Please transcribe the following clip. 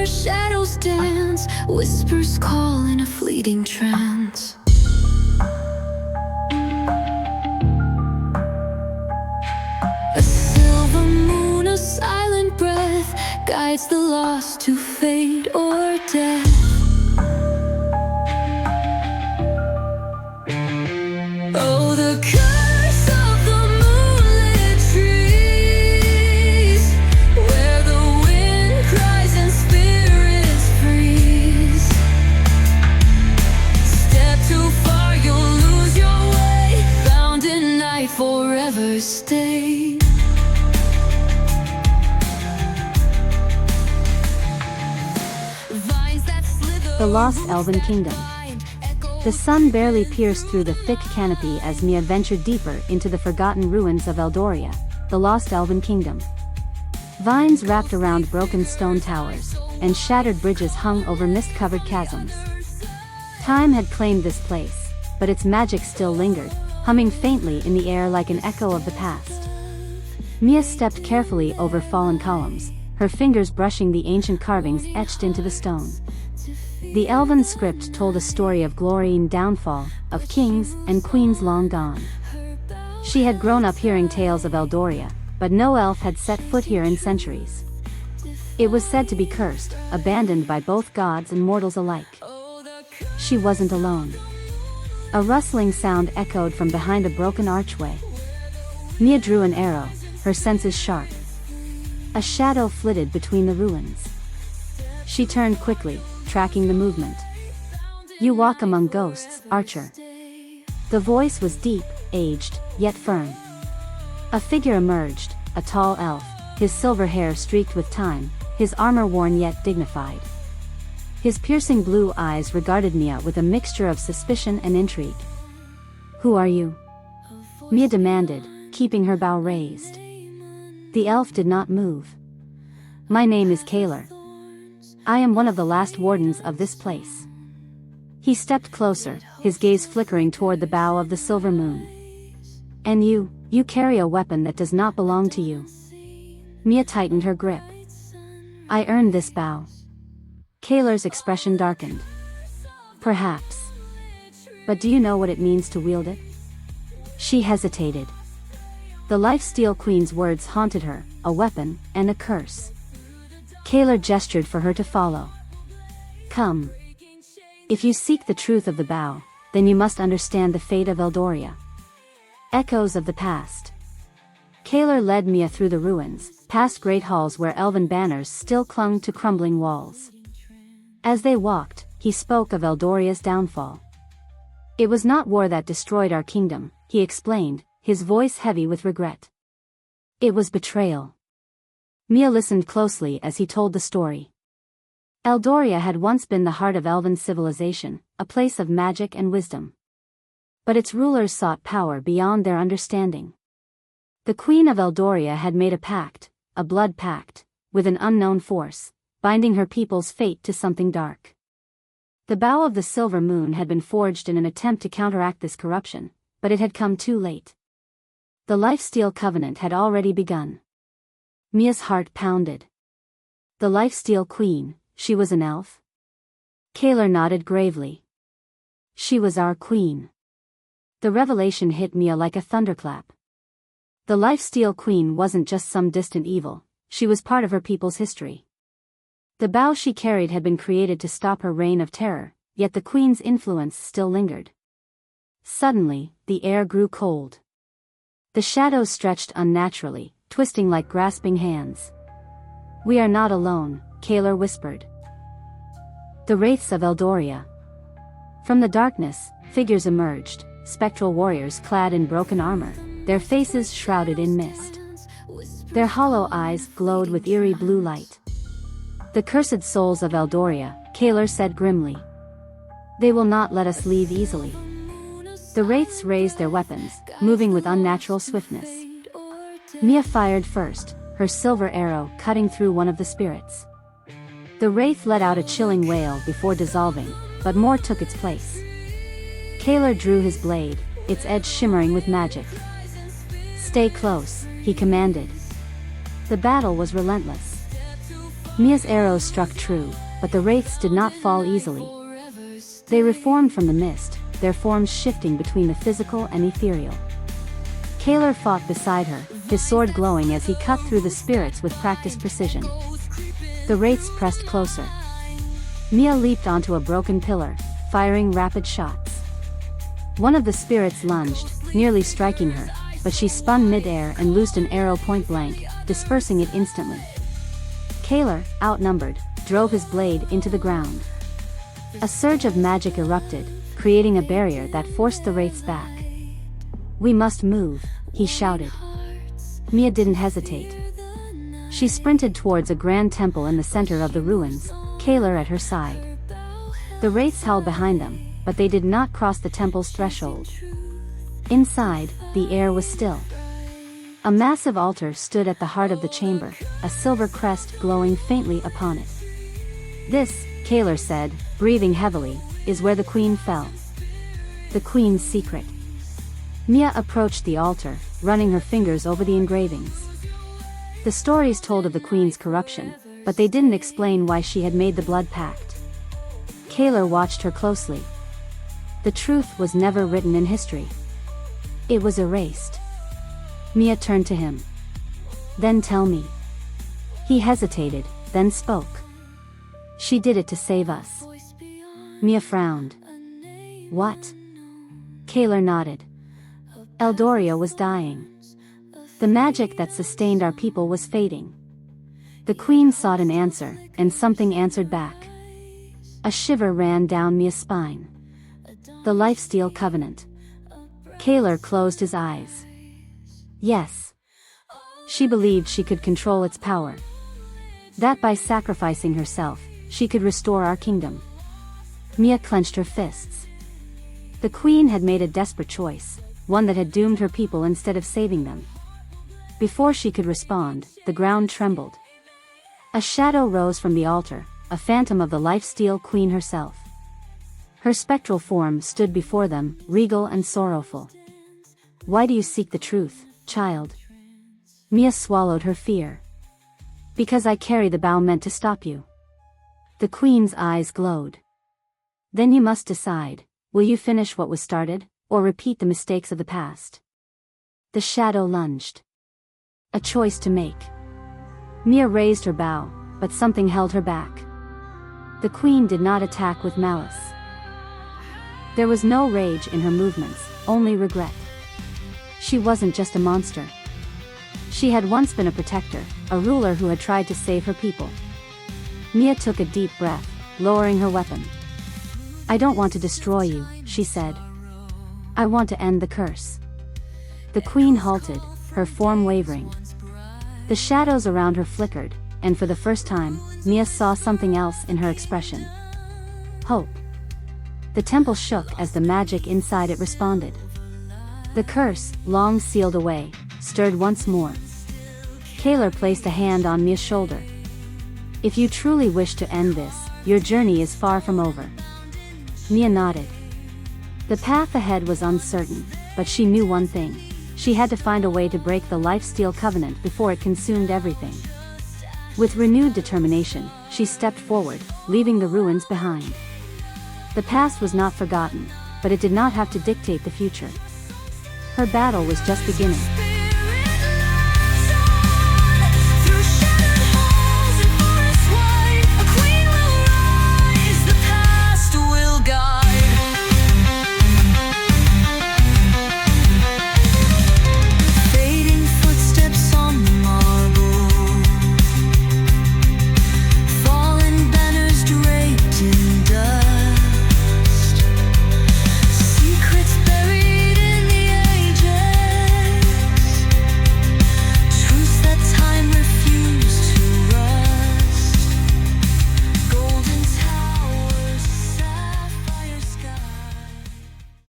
shadows dance, whispers call in a fleeting trance. A silver moon, a silent breath, guides the lost to fate or death. Oh, the curse of the moonlit trees, where the wind cries and spirits freeze. Step too far, you'll lose your way, bound in night, forever stay. The Lost Elven Kingdom. The sun barely pierced through the thick canopy as Maiya ventured deeper into the forgotten ruins of Eldoria, the Lost Elven Kingdom. Vines wrapped around broken stone towers, and shattered bridges hung over mist-covered chasms. Time had claimed this place, but its magic still lingered, humming faintly in the air like an echo of the past. Maiya stepped carefully over fallen columns, her fingers brushing the ancient carvings etched into the stone. The Elven script told a story of glory and downfall, of kings and queens long gone. She had grown up hearing tales of Eldoria, but no elf had set foot here in centuries. It was said to be cursed, abandoned by both gods and mortals alike. She wasn't alone. A rustling sound echoed from behind a broken archway. Maiya drew an arrow, her senses sharp. A shadow flitted between the ruins. She turned quickly, tracking the movement. "You walk among ghosts, archer." The voice was deep, aged, yet firm. A figure emerged, a tall elf, his silver hair streaked with time, his armor worn yet dignified. His piercing blue eyes regarded Maiya with a mixture of suspicion and intrigue. "Who are you?" Maiya demanded, keeping her bow raised. The elf did not move. "My name is Kaler. I am one of the last wardens of this place." He stepped closer, his gaze flickering toward the bow of the silver moon. "And you carry a weapon that does not belong to you." Maiya tightened her grip. "I earned this bow." Kaler's expression darkened. "Perhaps. But do you know what it means to wield it?" She hesitated. The Lifesteal Queen's words haunted her, a weapon, and a curse. Kaler gestured for her to follow. "Come. If you seek the truth of the bow, then you must understand the fate of Eldoria." Echoes of the past. Kaler led Maiya through the ruins, past great halls where elven banners still clung to crumbling walls. As they walked, he spoke of Eldoria's downfall. "It was not war that destroyed our kingdom," he explained, his voice heavy with regret. "It was betrayal." Maiya listened closely as he told the story. Eldoria had once been the heart of Elven civilization, a place of magic and wisdom. But its rulers sought power beyond their understanding. The Queen of Eldoria had made a pact, a blood pact, with an unknown force, binding her people's fate to something dark. The bow of the silver moon had been forged in an attempt to counteract this corruption, but it had come too late. The Lifesteal Covenant had already begun. Maia's heart pounded. The Lifesteal Queen, she was an elf? Kaler nodded gravely. "She was our queen." The revelation hit Maiya like a thunderclap. The Lifesteal Queen wasn't just some distant evil, she was part of her people's history. The bow she carried had been created to stop her reign of terror, yet the queen's influence still lingered. Suddenly, the air grew cold. The shadows stretched unnaturally, twisting like grasping hands. "We are not alone," Kaler whispered. "The wraiths of Eldoria." From the darkness, figures emerged, spectral warriors clad in broken armor, their faces shrouded in mist. Their hollow eyes glowed with eerie blue light. "The cursed souls of Eldoria," Kaler said grimly. "They will not let us leave easily." The wraiths raised their weapons, moving with unnatural swiftness. Maiya fired first, her silver arrow cutting through one of the spirits. The wraith let out a chilling wail before dissolving, but more took its place. Kaler drew his blade, its edge shimmering with magic. "Stay close," he commanded. The battle was relentless. Mia's arrows struck true, but the wraiths did not fall easily. They reformed from the mist, their forms shifting between the physical and ethereal. Kaler fought beside her, his sword glowing as he cut through the spirits with practiced precision. The wraiths pressed closer. Maiya leaped onto a broken pillar, firing rapid shots. One of the spirits lunged, nearly striking her, but she spun mid-air and loosed an arrow point blank, dispersing it instantly. Kaler, outnumbered, drove his blade into the ground. A surge of magic erupted, creating a barrier that forced the wraiths back. "We must move," he shouted. Maiya didn't hesitate. She sprinted towards a grand temple in the center of the ruins, Kaler at her side. The wraiths held behind them, but they did not cross the temple's threshold. Inside, the air was still. A massive altar stood at the heart of the chamber, a silver crest glowing faintly upon it. "This," Kaler said, breathing heavily, "is where the queen fell. The queen's secret." Maiya approached the altar, running her fingers over the engravings. The stories told of the queen's corruption, but they didn't explain why she had made the blood pact. Kaler watched her closely. The truth was never written in history. It was erased. Maiya turned to him. "Then tell me." He hesitated, then spoke. "She did it to save us." Maiya frowned. "What?" Kaler nodded. "Eldoria was dying. The magic that sustained our people was fading. The queen sought an answer, and something answered back." A shiver ran down Mia's spine. The Lifesteal Covenant. Kaler closed his eyes. Yes. She believed she could control its power. That by sacrificing herself, she could restore our kingdom. Maiya clenched her fists. The queen had made a desperate choice, one that had doomed her people instead of saving them. Before she could respond, the ground trembled. A shadow rose from the altar, a phantom of the Lifesteal Queen herself. Her spectral form stood before them, regal and sorrowful. "Why do you seek the truth, child?" Maiya swallowed her fear. "Because I carry the bow meant to stop you." The queen's eyes glowed. "Then you must decide, will you finish what was started, or repeat the mistakes of the past?" The shadow lunged. A choice to make. Maiya raised her bow, but something held her back. The queen did not attack with malice. There was no rage in her movements, only regret. She wasn't just a monster. She had once been a protector, a ruler who had tried to save her people. Maiya took a deep breath, lowering her weapon. "I don't want to destroy you," she said. "I want to end the curse." The queen halted, her form wavering. The shadows around her flickered, and for the first time, Maiya saw something else in her expression. Hope. The temple shook as the magic inside it responded. The curse, long sealed away, stirred once more. Kaler placed a hand on Maia's shoulder. "If you truly wish to end this, your journey is far from over." Maiya nodded. The path ahead was uncertain, but she knew one thing. She had to find a way to break the Lifesteal Covenant before it consumed everything. With renewed determination, she stepped forward, leaving the ruins behind. The past was not forgotten, but it did not have to dictate the future. Her battle was just beginning.